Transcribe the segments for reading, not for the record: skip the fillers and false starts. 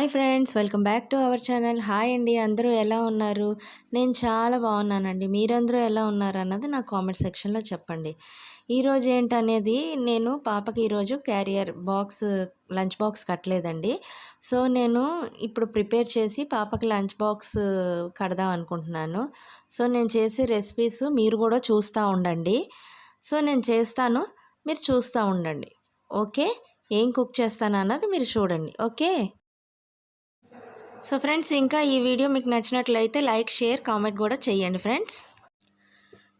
Hi friends, welcome back to our channel. Hi అండి, అందరూ ఎలా ఉన్నారు? నేను చాలా బాగున్నానండి. మీరందరూ ఎలా ఉన్నారు అన్నది నా కామెంట్ సెక్షన్లో చెప్పండి. ఈరోజు ఏంటనేది నేను పాపకి ఈరోజు లంచ్ బాక్స్ కట్టలేదండి. సో నేను ఇప్పుడు ప్రిపేర్ చేసి పాపకి లంచ్ బాక్స్ కడదాం అనుకుంటున్నాను. సో నేను చేసే రెసిపీస్ మీరు కూడా చూస్తూ ఉండండి. సో నేను చేస్తాను, మీరు చూస్తూ ఉండండి. ఓకే, ఏం కుక్ చేస్తాను అన్నది మీరు చూడండి. ఓకే. సో ఫ్రెండ్స్, ఇంకా ఈ వీడియో మీకు నచ్చినట్లయితే లైక్, షేర్, కామెంట్ కూడా చేయండి ఫ్రెండ్స్.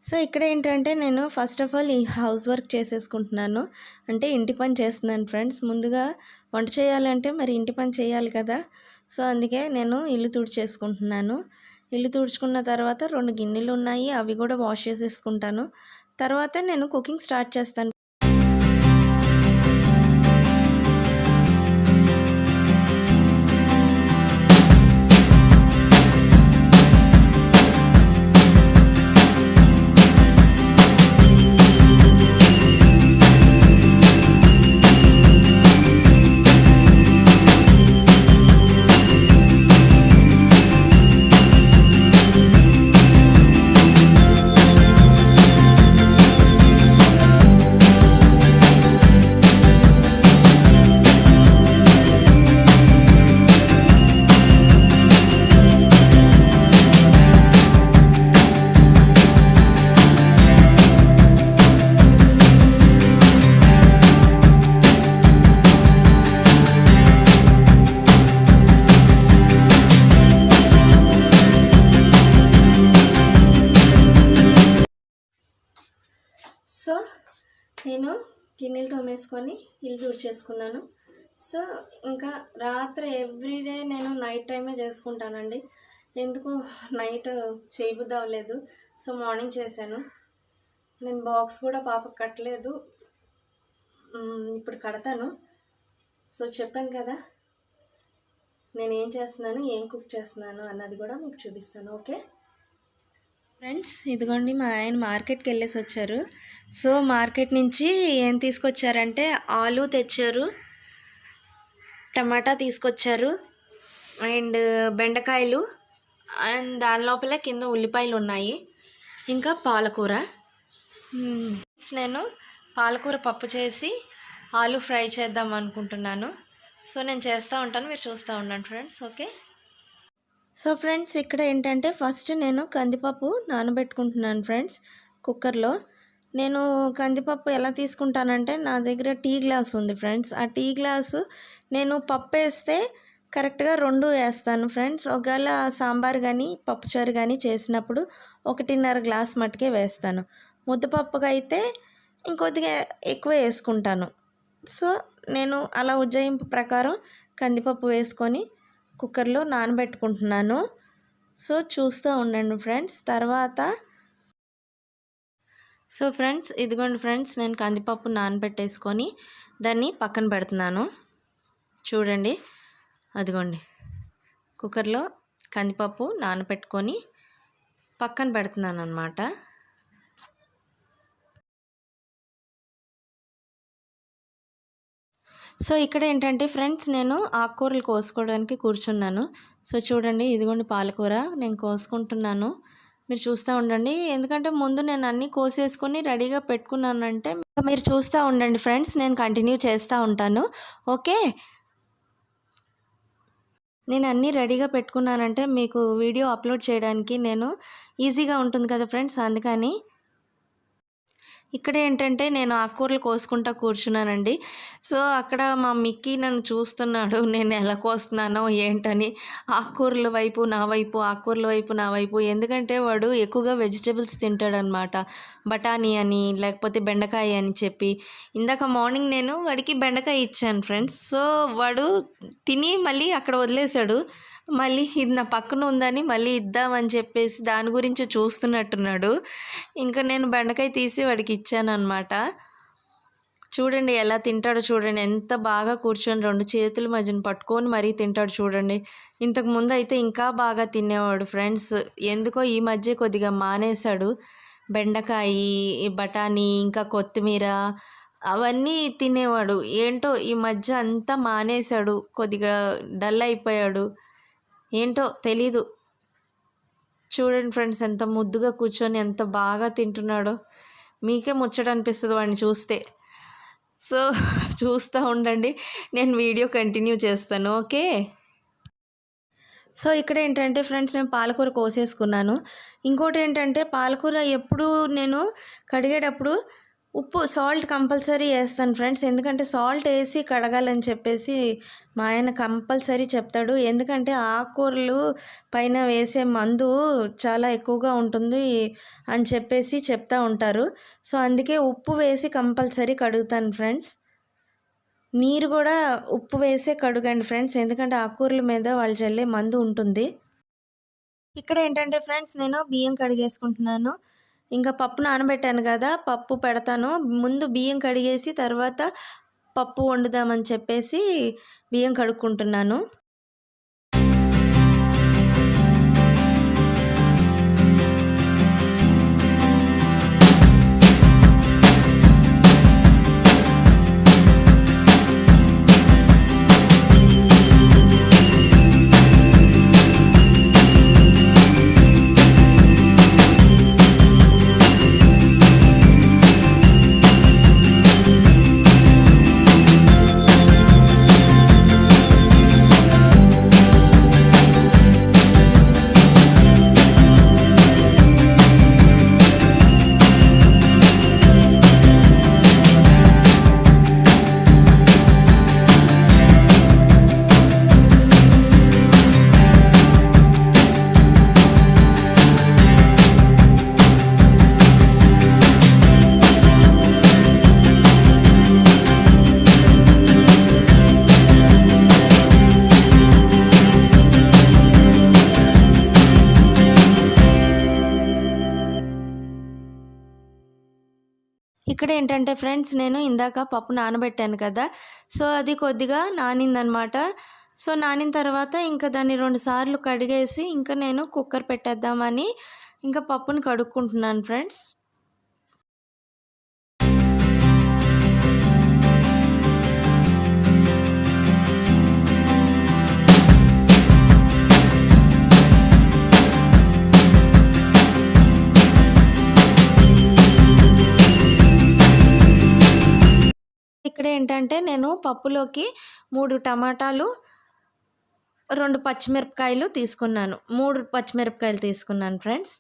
సో ఇక్కడ ఏంటంటే నేను ఫస్ట్ ఆఫ్ ఆల్ ఈ హౌస్ వర్క్ చేసేసుకుంటున్నాను, అంటే ఇంటి పని చేస్తున్నాను ఫ్రెండ్స్. ముందుగా వంట చేయాలంటే మరి ఇంటి పని చేయాలి కదా. సో అందుకే నేను ఇల్లు తుడిచేసుకుంటున్నాను. ఇల్లు తుడుచుకున్న తర్వాత 2 గిన్నెలు ఉన్నాయి, అవి కూడా వాష్ చేసేసుకుంటాను. తర్వాత నేను కుకింగ్ స్టార్ట్ చేస్తాను. సో నేను గిన్నెలు తోమేసుకొని ఇల్లు తుడిచేసుకున్నాను. సో ఇంకా రాత్రి ఎవ్రీడే నేను నైట్ టైమే చేసుకుంటానండి. ఎందుకు నైట్ చేయబుద్ధి అవ్వలేదు, సో మార్నింగ్ చేశాను. నేను బాక్స్ కూడా పాపకు కట్టలేదు, ఇప్పుడు కడతాను. సో చెప్పాను కదా నేను ఏం చేస్తున్నాను, ఏం కుక్ చేస్తున్నాను అన్నది కూడా మీకు చూపిస్తాను. ఓకే ఫ్రెండ్స్, ఇదిగోండి మా ఆయన మార్కెట్కి వెళ్ళేసి వచ్చారు. సో మార్కెట్ నుంచి ఏం తీసుకొచ్చారంటే ఆలు తెచ్చారు, టమాటా తీసుకొచ్చారు, అండ్ బెండకాయలు, అండ్ దాని లోపల కింద ఉల్లిపాయలు ఉన్నాయి, ఇంకా పాలకూర. నేను పాలకూర పప్పు చేసి ఆలు ఫ్రై చేద్దాం అనుకుంటున్నాను. సో నేను చేస్తూ ఉంటాను, మీరు చూస్తూ ఉండండి ఫ్రెండ్స్. ఓకే. సో ఫ్రెండ్స్, ఇక్కడ ఏంటంటే ఫస్ట్ నేను కందిపప్పు నానబెట్టుకుంటున్నాను ఫ్రెండ్స్ కుక్కర్లో. నేను కందిపప్పు ఎలా తీసుకుంటానంటే నా దగ్గర టీ గ్లాస్ ఉంది ఫ్రెండ్స్. ఆ టీ గ్లాసు నేను పప్పు వేస్తే కరెక్ట్గా 2 వేస్తాను ఫ్రెండ్స్. ఒకవేళ సాంబార్ కానీ పప్పుచారు కానీ చేసినప్పుడు 1.5 గ్లాస్ మట్టుకే వేస్తాను. ముద్దపప్పుగా అయితే ఇంకొద్దిగా ఎక్కువ వేసుకుంటాను. సో నేను అలా ఉజ్జాయింపు ప్రకారం కందిపప్పు వేసుకొని కుక్కర్లో నానబెట్టుకుంటున్నాను. సో చూస్తూ ఉండండి ఫ్రెండ్స్. తర్వాత సో ఫ్రెండ్స్, ఇదిగోండి ఫ్రెండ్స్, నేను కందిపప్పు నానబెట్టేసుకొని దాన్ని పక్కన పెడుతున్నాను. చూడండి, అదిగోండి కుక్కర్లో కందిపప్పు నానబెట్టుకొని పక్కన పెడుతున్నాను అన్నమాట. సో ఇక్కడ ఏంటంటే ఫ్రెండ్స్, నేను ఆకుకూరలు కోసుకోవడానికి కూర్చున్నాను. సో చూడండి, ఇదిగోండి పాలకూర నేను కోసుకుంటున్నాను, మీరు చూస్తూ ఉండండి. ఎందుకంటే ముందు నేను అన్నీ కోసేసుకొని రెడీగా పెట్టుకున్నానంటే మీరు చూస్తూ ఉండండి ఫ్రెండ్స్, నేను కంటిన్యూ చేస్తూ ఉంటాను. ఓకే. నేను అన్నీ రెడీగా పెట్టుకున్నానంటే మీకు వీడియో అప్లోడ్ చేయడానికి నేను ఈజీగా ఉంటుంది కదా ఫ్రెండ్స్, అందుకని. ఇక్కడ ఏంటంటే నేను ఆకుకూరలు కోసుకుంటా కూర్చున్నానండి. సో అక్కడ మా మిక్కీ నన్ను చూస్తున్నాడు, నేను ఎలా కోస్తున్నానో ఏంటని. ఆకుకూరల వైపు నా వైపు, ఆకుకూరల వైపు నా వైపు. ఎందుకంటే వాడు ఎక్కువగా వెజిటేబుల్స్ తింటాడనమాట. బఠానీ అని లేకపోతే బెండకాయ అని చెప్పి. ఇందాక మార్నింగ్ నేను వాడికి బెండకాయ ఇచ్చాను ఫ్రెండ్స్. సో వాడు తిని మళ్ళీ అక్కడ వదిలేశాడు. మళ్ళీ ఇది నా పక్కన ఉందని మళ్ళీ ఇద్దామని చెప్పేసి దాని గురించి చూస్తున్నట్టున్నాడు. ఇంకా నేను బెండకాయ తీసి వాడికి ఇచ్చాను అనమాట. చూడండి ఎలా తింటాడో చూడండి, ఎంత బాగా కూర్చొని 2 చేతుల మధ్యన పట్టుకొని మరీ తింటాడు చూడండి. ఇంతకుముందు అయితే ఇంకా బాగా తినేవాడు ఫ్రెండ్స్. ఎందుకో ఈ మధ్య కొద్దిగా మానేశాడు. బెండకాయ, బఠానీ, ఇంకా కొత్తిమీర, అవన్నీ తినేవాడు. ఏంటో ఈ మధ్య అంతా మానేశాడు, కొద్దిగా డల్ అయిపోయాడు. ఏంటో తెలీదు. చూడండి ఫ్రెండ్స్, ఎంత ముద్దుగా కూర్చొని ఎంత బాగా తింటున్నాడో. మీకే ముచ్చట అనిపిస్తుంది వాడిని చూస్తే. సో చూస్తూ ఉండండి, నేను వీడియో కంటిన్యూ చేస్తాను. ఓకే. సో ఇక్కడ ఏంటంటే ఫ్రెండ్స్, నేను పాలకూర కోసేసుకున్నాను. ఇంకోటి ఏంటంటే, పాలకూర ఎప్పుడు నేను కడిగేటప్పుడు సాల్ట్ కంపల్సరీ వేస్తాను ఫ్రెండ్స్. ఎందుకంటే సాల్ట్ వేసి కడగాలని చెప్పేసి మా ఆయన కంపల్సరీ చెప్తాడు. ఎందుకంటే ఆకుకూరలు పైన వేసే మందు చాలా ఎక్కువగా ఉంటుంది అని చెప్పేసి చెప్తూ ఉంటారు. సో అందుకే ఉప్పు వేసి కంపల్సరీ కడుగుతాను ఫ్రెండ్స్. నీరు కూడా ఉప్పు వేసే కడగండి ఫ్రెండ్స్, ఎందుకంటే ఆకుకూరల మీద వాళ్ళు చల్లే మందు ఉంటుంది. ఇక్కడ ఏంటంటే ఫ్రెండ్స్, నేను బియ్యం కడిగేసుకుంటున్నాను. ఇంకా పప్పు నానబెట్టాను కదా, పప్పు పెడతాను. ముందు బియ్యం కడిగేసి తర్వాత పప్పు వండుదామని చెప్పేసి బియ్యం కడుక్కుంటున్నాను. ఇక్కడ ఏంటంటే ఫ్రెండ్స్, నేను ఇందాక పప్పు నానబెట్టాను కదా, సో అది కొద్దిగా నానిందనమాట. సో నానిన తర్వాత ఇంకా దాన్ని 2 సార్లు కడిగేసి ఇంకా నేను కుక్కర్ పెట్టేద్దామని ఇంకా పప్పుని కడుక్కుంటున్నాను ఫ్రెండ్స్. ఇక్కడ ఏంటంటే, నేను పప్పులోకి 3 టమాటాలు, 2 పచ్చిమిరపకాయలు తీసుకున్నాను. 3 పచ్చిమిరపకాయలు తీసుకున్నాను ఫ్రెండ్స్.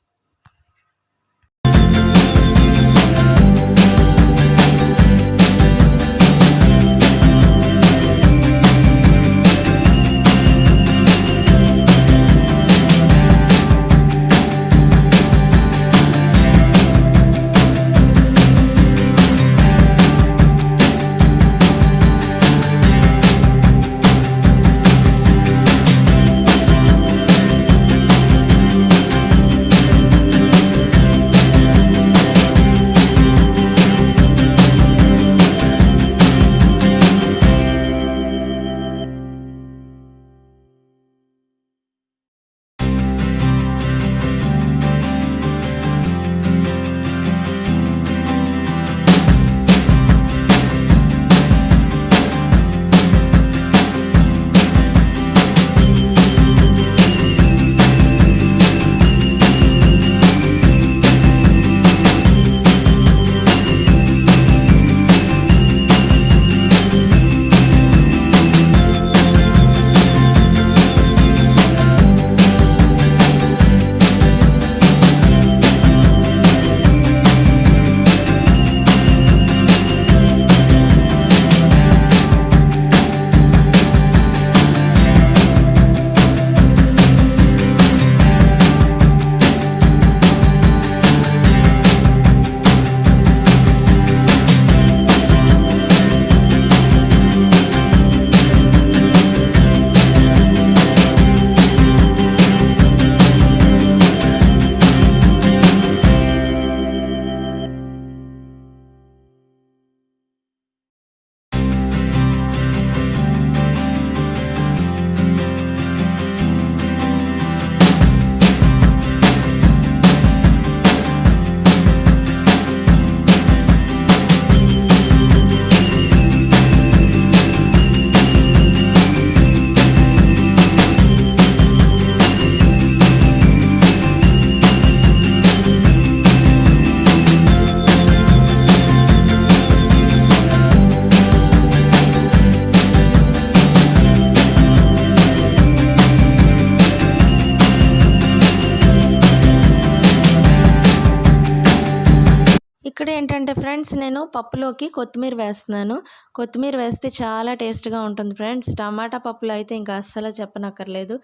ఏంటంటే ఫ్రెండ్స్, నేను పప్పులోకి కొత్తిమీర వేస్తున్నాను. కొత్తిమీర వేస్తే చాలా టేస్ట్‌గా ఉంటుంది ఫ్రెండ్స్. టమాటా పప్పులో అయితే ఇంకా అస్సలు చెప్పనక్కర్లేదు.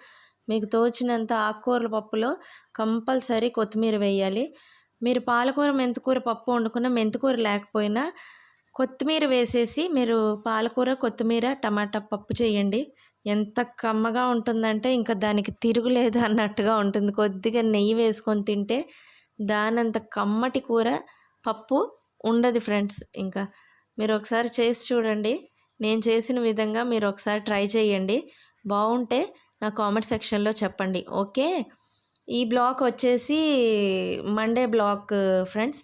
మీకు తోచినంత ఆకుకూరల పప్పులో కంపల్సరీ కొత్తిమీర వేయాలి. మీరు పాలకూర, మెంతికూర పప్పు వండుకున్న మెంతికూర లేకపోయినా కొత్తిమీర వేసేసి మీరు పాలకూర, కొత్తిమీర, టమాటా పప్పు చేయండి. ఎంత కమ్మగా ఉంటుందంటే ఇంకా దానికి తిరుగులేదు అన్నట్టుగా ఉంటుంది. కొద్దిగా నెయ్యి వేసుకొని తింటే దానంత కమ్మటి కూర, పప్పు ఉండదు ఫ్రెండ్స్. ఇంకా మీరు ఒకసారి చేసి చూడండి. నేను చేసిన విధంగా మీరు ఒకసారి ట్రై చేయండి. బాగుంటే నా కామెంట్ సెక్షన్లో చెప్పండి. ఓకే, ఈ బ్లాగ్ వచ్చేసి మండే బ్లాగ్ ఫ్రెండ్స్.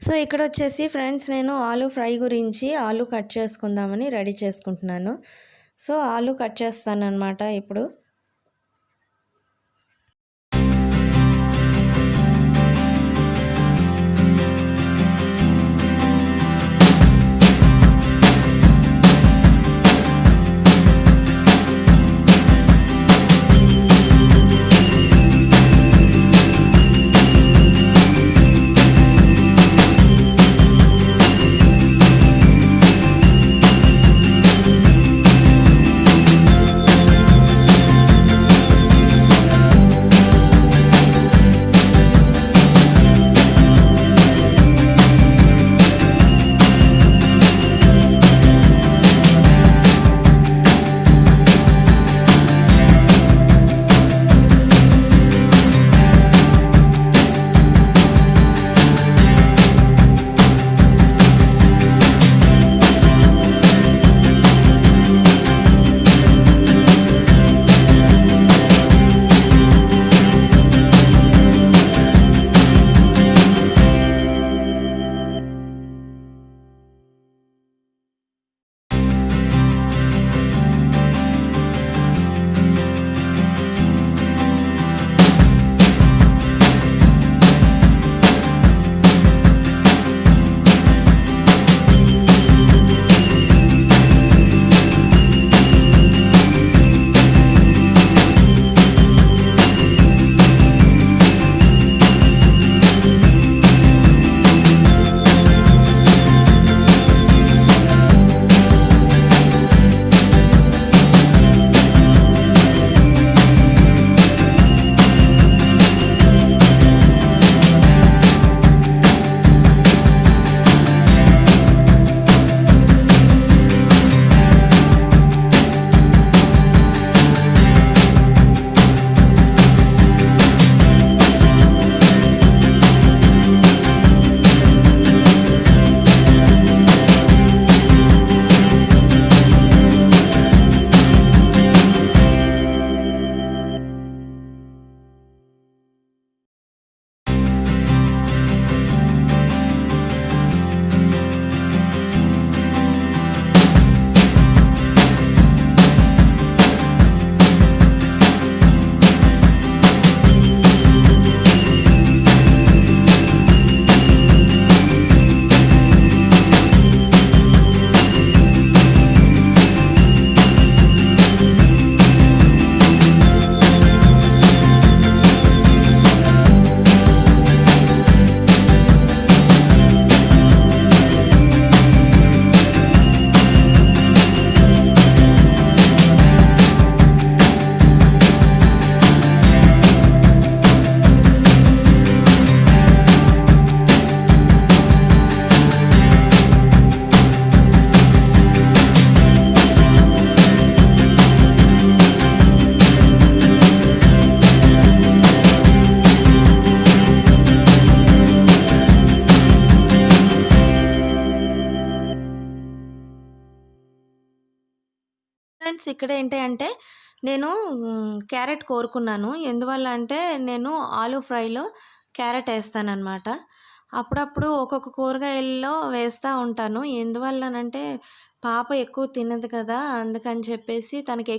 సో ఇక్కడ వచ్చేసి ఫ్రెండ్స్, నేను ఆలూ ఫ్రై గురించి ఆలూ కట్ చేసుకుందామని రెడీ చేసుకుంటున్నాను. సో ఆలూ కట్ చేస్తానన్నమాట ఇప్పుడు. ఫ్రెండ్స్ ఇక్కడ ఏంటి అంటే నేను క్యారెట్ కోరుకున్నాను. ఎందువల్ల అంటే నేను ఆలూ ఫ్రైలో క్యారెట్ వేస్తానన్నమాట. అప్పుడప్పుడు ఒక్కొక్క కూరగాయల్లో వేస్తూ ఉంటాను. ఎందువల్లనంటే పాప ఎక్కువ తినదు కదా! అందుకని చెప్పేసి తనకి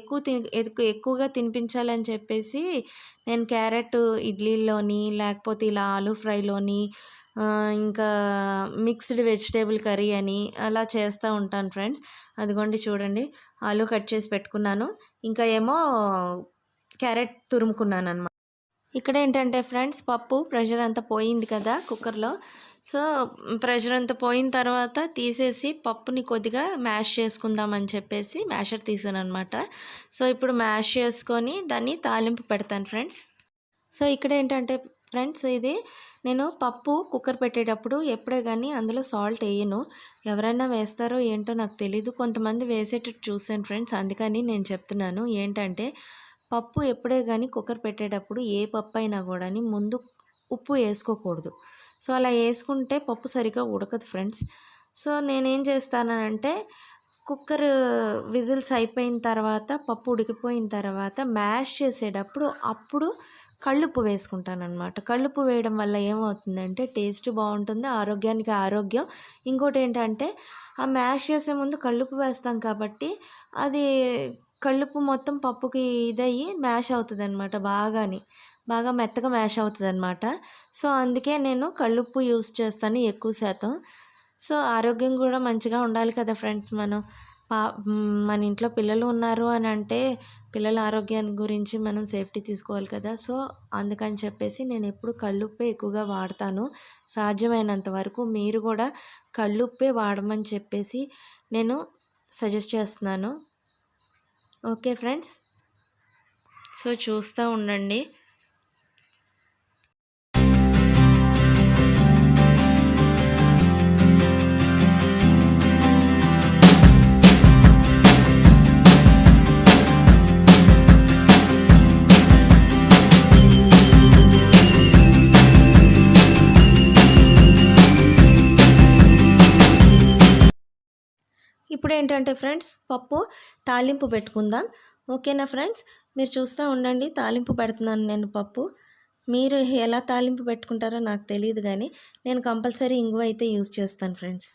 ఎక్కువగా తినిపించాలని చెప్పేసి నేను క్యారెట్ ఇడ్లీలోని లేకపోతే ఇలా ఆలూ ఫ్రైలోని ఇంకా మిక్స్డ్ వెజిటేబుల్ కర్రీ అని అలా చేస్తూ ఉంటాను ఫ్రెండ్స్. అదిగోండి చూడండి, ఆలూ కట్ చేసి పెట్టుకున్నాను. ఇంకా ఏమో క్యారెట్ తురుముకున్నానన్నమాట. ఇక్కడ ఏంటంటే ఫ్రెండ్స్ పప్పు ప్రెషర్ అంతా పోయింది కదా కుక్కర్లో. సో ప్రెషర్ అంతా పోయిన తర్వాత తీసేసి పప్పుని కొద్దిగా మ్యాష్ చేసుకుందామని చెప్పేసి మ్యాషర్ తీసాను అనమాట. సో ఇప్పుడు మ్యాష్ చేసుకొని దాన్ని తాలింపు పెడతాను ఫ్రెండ్స్. సో ఇక్కడ ఏంటంటే ఫ్రెండ్స్ ఇది నేను పప్పు కుక్కర్ పెట్టేటప్పుడు ఎప్పుడే కానీ అందులో సాల్ట్ వేయను. ఎవరైనా వేస్తారో ఏంటో నాకు తెలీదు, కొంతమంది వేసేటట్టు చూసాను ఫ్రెండ్స్. అందుకని నేను చెప్తున్నాను ఏంటంటే పప్పు ఎప్పుడే కానీ కుక్కర్ పెట్టేటప్పుడు ఏ పప్పు అయినా కూడా ముందు ఉప్పు వేసుకోకూడదు. సో అలా వేసుకుంటే పప్పు సరిగా ఉడకదు ఫ్రెండ్స్. సో నేనేం చేస్తానంటే కుక్కర్ విజిల్స్ అయిపోయిన తర్వాత పప్పు ఉడికిపోయిన తర్వాత మ్యాష్ చేసేటప్పుడు అప్పుడు కళ్ళుప్పు వేసుకుంటానన్నమాట. కళ్ళుప్పు వేయడం వల్ల ఏమవుతుందంటే టేస్ట్ బాగుంటుంది, ఆరోగ్యానికి ఆరోగ్యం. ఇంకోటి ఏంటంటే ఆ మ్యాష్ చేసే ముందు కళ్ళుప్పు వేస్తాం కాబట్టి అది కళ్ళుప్పు మొత్తం పప్పుకి ఇదయ్యి మ్యాష్ అవుతుంది అనమాట. బాగా మెత్తగా మ్యాష్ అవుతుంది అనమాట. సో అందుకే నేను కళ్ళుప్పు యూస్ చేస్తాను ఎక్కువ శాతం. సో ఆరోగ్యం కూడా మంచిగా ఉండాలి కదా ఫ్రెండ్స్. మన ఇంట్లో పిల్లలు ఉన్నారు అని అంటే పిల్లల ఆరోగ్యాన్ని గురించి మనం సేఫ్టీ తీసుకోవాలి కదా. సో అందుకని చెప్పేసి నేను ఎప్పుడు కళ్ళుప్పే ఎక్కువగా వాడతాను. సాధ్యమైనంత వరకు మీరు కూడా కళ్ళుప్పే వాడమని చెప్పేసి నేను సజెస్ట్ చేస్తున్నాను. ఓకే ఫ్రెండ్స్, సో చూస్తూ ఉండండి. ఇప్పుడు ఏంటంటే ఫ్రెండ్స్ పప్పు తాలింపు పెట్టుకుందాం. ఓకేనా ఫ్రెండ్స్, మీరు చూస్తూ ఉండండి. తాలింపు పెడుతున్నాను నేను పప్పు. మీరు ఎలా తాలింపు పెట్టుకుంటారో నాకు తెలియదు, కానీ నేను కంపల్సరీ ఇంగువ అయితే యూజ్ చేస్తాను ఫ్రెండ్స్.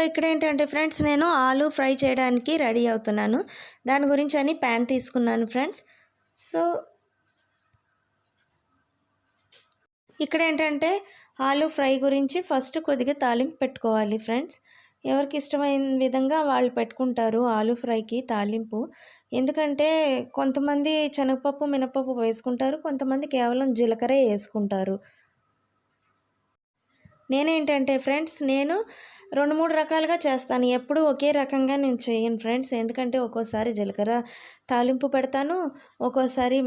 ఇక్కడ ఏంటంటే ఫ్రెండ్స్, నేను ఆలు ఫ్రై చేయడానికి రెడీ అవుతున్నాను. దాని గురించి అని ప్యాన్ తీసుకున్నాను ఫ్రెండ్స్. సో ఇక్కడ ఏంటంటే ఆలు ఫ్రై గురించి ఫస్ట్ కొద్దిగా తాలింపు పెట్టుకోవాలి ఫ్రెండ్స్. ఎవరికి ఇష్టమైన విధంగా వాళ్ళు పెట్టుకుంటారు ఆలు ఫ్రైకి తాలింపు. ఎందుకంటే కొంతమంది శనగపప్పు, మినపప్పు వేసుకుంటారు, కొంతమంది కేవలం జీలకర్ర వేసుకుంటారు. నేనేంటంటే ఫ్రెండ్స్, నేను 2-3 రకాలుగా చేస్తాను. ఎప్పుడూ ఒకే రకంగా నేను చేయను ఫ్రెండ్స్. ఎందుకంటే ఒక్కోసారి జీలకర్ర తాలింపు పెడతాను, ఒక్కోసారి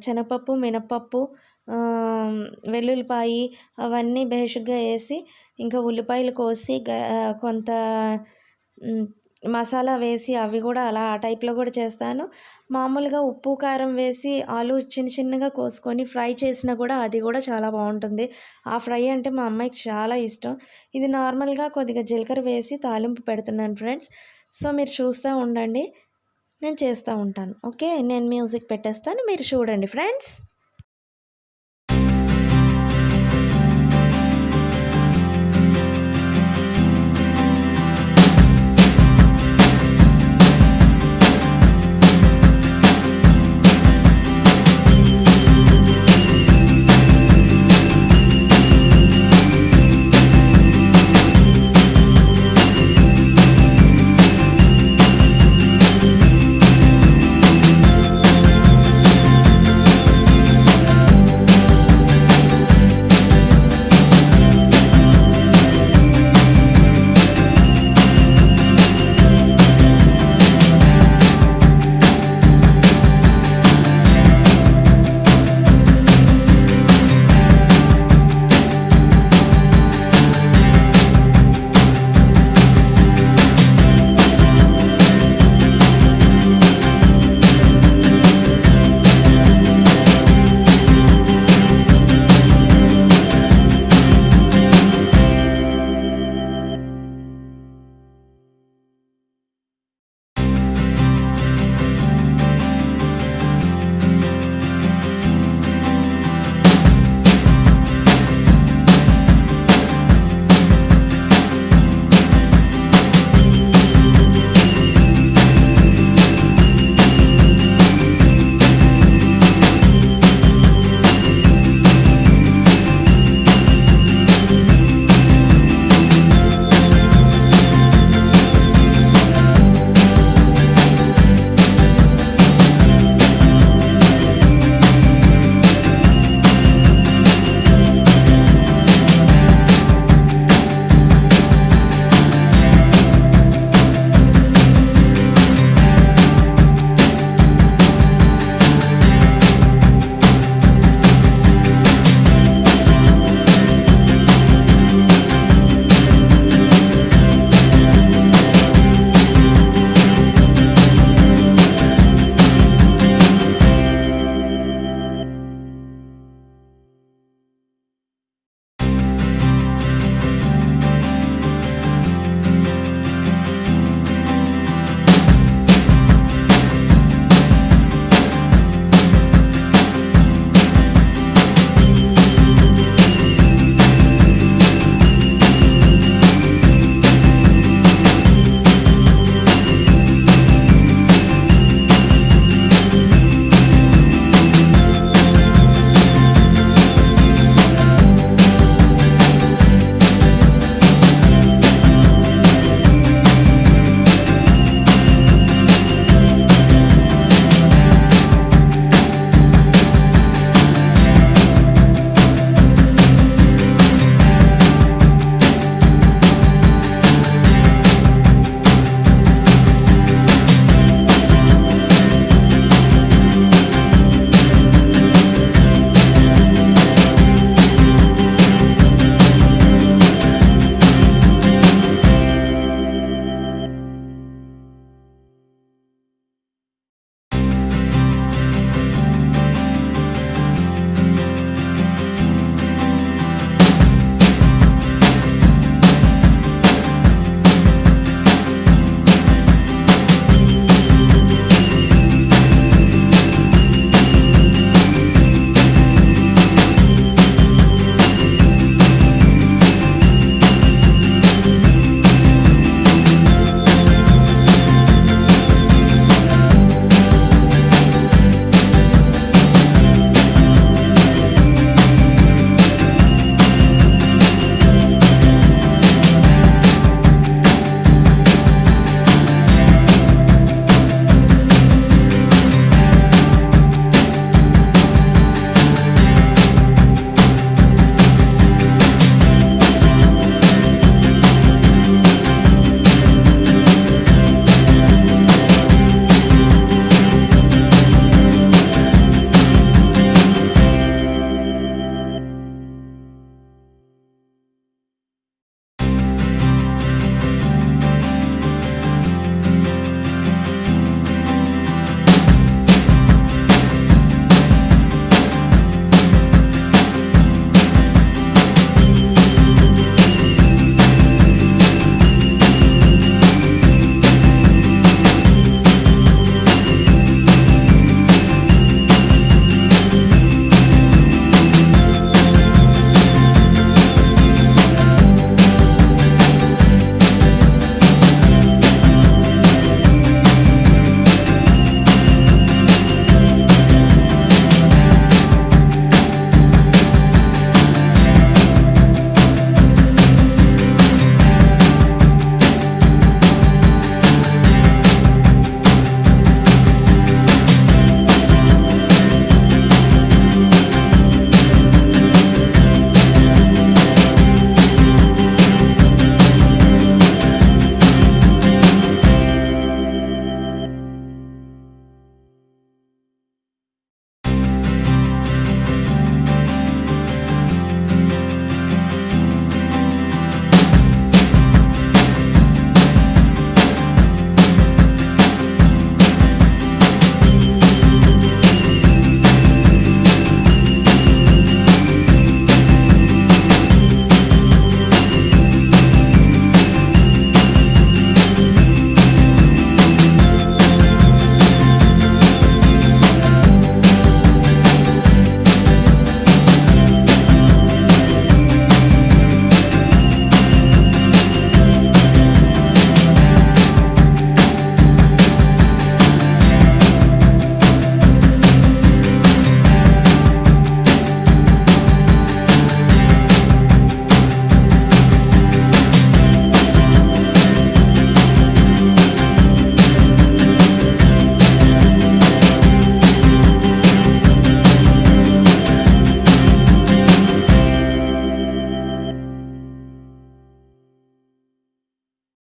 శనగపప్పు, మినపప్పు, వెల్లుల్లిపాయి అవన్నీ బేషుగ్గా వేసి, ఇంకా ఉల్లిపాయలు కోసి కొంత మసాలా వేసి అవి కూడా అలా ఆ టైప్లో కూడా చేస్తాను. మామూలుగా ఉప్పు కారం వేసి ఆలు చిన్నగా కోసుకొని ఫ్రై చేసినా కూడా అది కూడా చాలా బాగుంటుంది. ఆ ఫ్రై అంటే మా అమ్మాయికి చాలా ఇష్టం. ఇది నార్మల్గా కొద్దిగా జీలకర్ర వేసి తాలింపు పెడుతున్నాను ఫ్రెండ్స్. సో మీరు చూస్తూ ఉండండి, నేను చేస్తూ ఉంటాను. ఓకే, నేను మ్యూజిక్ పెట్టేస్తాను, మీరు చూడండి ఫ్రెండ్స్.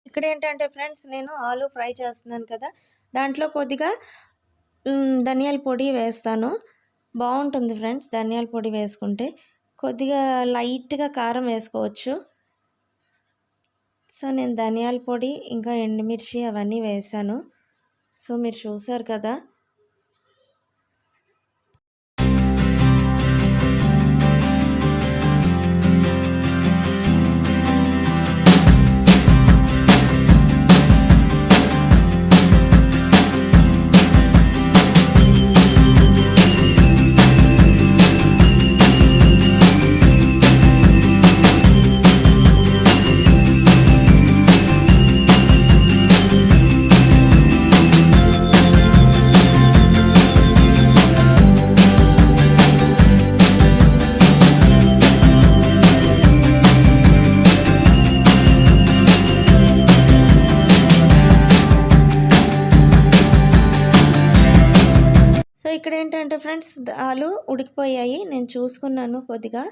ఇక్కడ ఏంటంటే ఫ్రెండ్స్, నేను ఆలు ఫ్రై చేస్తున్నాను కదా, దాంట్లో కొద్దిగా ధనియాల పొడి వేస్తాను. బాగుంటుంది ఫ్రెండ్స్ ధనియాల పొడి వేసుకుంటే. కొద్దిగా లైట్గా కారం వేసుకోవచ్చు. సో నేను ధనియాల పొడి ఇంకా ఎండుమిర్చి అవన్నీ వేసాను. సో మీరు చూసారు కదా. సో ఇక్కడ ఏంటంటే ఫ్రెండ్స్, ఆలు ఉడికిపోయాయి. నేను చూసుకున్నాను, కొద్దిగా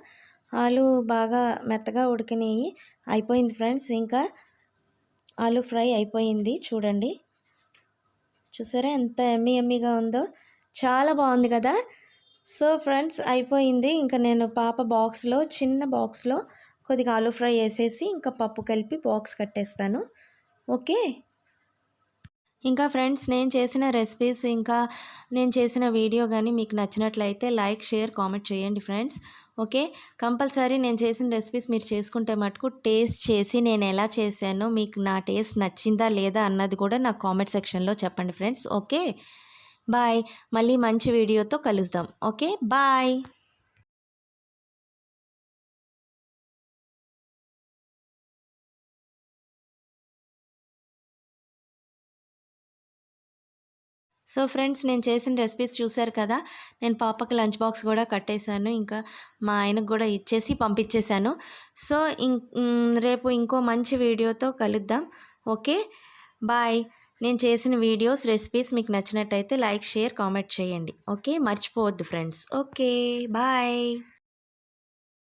ఆలు బాగా మెత్తగా ఉడికినాయి. అయిపోయింది ఫ్రెండ్స్, ఇంకా ఆలు ఫ్రై అయిపోయింది. చూడండి, చూసారా ఎంత ఎమ్మీగా ఉందో, చాలా బాగుంది కదా. సో ఫ్రెండ్స్ అయిపోయింది. ఇంకా నేను పాప బాక్స్లో, చిన్న బాక్స్లో కొద్దిగా ఆలు ఫ్రై వేసేసి ఇంకా పప్పు కలిపి బాక్స్ కట్టేస్తాను. ఓకే. ఇంకా ఫ్రెండ్స్, నేను చేసిన రెసిపీస్ ఇంకా నేను చేసిన వీడియో కానీ మీకు నచ్చినట్లయితే లైక్, షేర్, కామెంట్ చేయండి ఫ్రెండ్స్. ఓకే. కంపల్సరీ నేను చేసిన రెసిపీస్ మీరు చేసుకుంటే మటుకు టేస్ట్ చేసి నేను ఎలా చేశానో, మీకు నా టేస్ట్ నచ్చిందా లేదా అన్నది కూడా నాకు కామెంట్ సెక్షన్లో చెప్పండి ఫ్రెండ్స్. ఓకే. బాయ్. మళ్ళీ మంచి వీడియోతో కలుద్దాం. Okay, bye. సో ఫ్రెండ్స్, నేను చేసిన రెసిపీస్ చూశారు కదా. నేను పాపకి లంచ్ బాక్స్ కూడా కట్టేశాను. ఇంకా మా ఆయనకు కూడా ఇచ్చేసి పంపించేశాను. సో రేపు ఇంకో మంచి వీడియోతో కలుద్దాం. Okay, bye. నేను చేసిన వీడియోస్, రెసిపీస్ మీకు నచ్చినట్టయితే లైక్, షేర్, కామెంట్ చేయండి. ఓకే, మర్చిపోవద్దు ఫ్రెండ్స్. Okay, bye.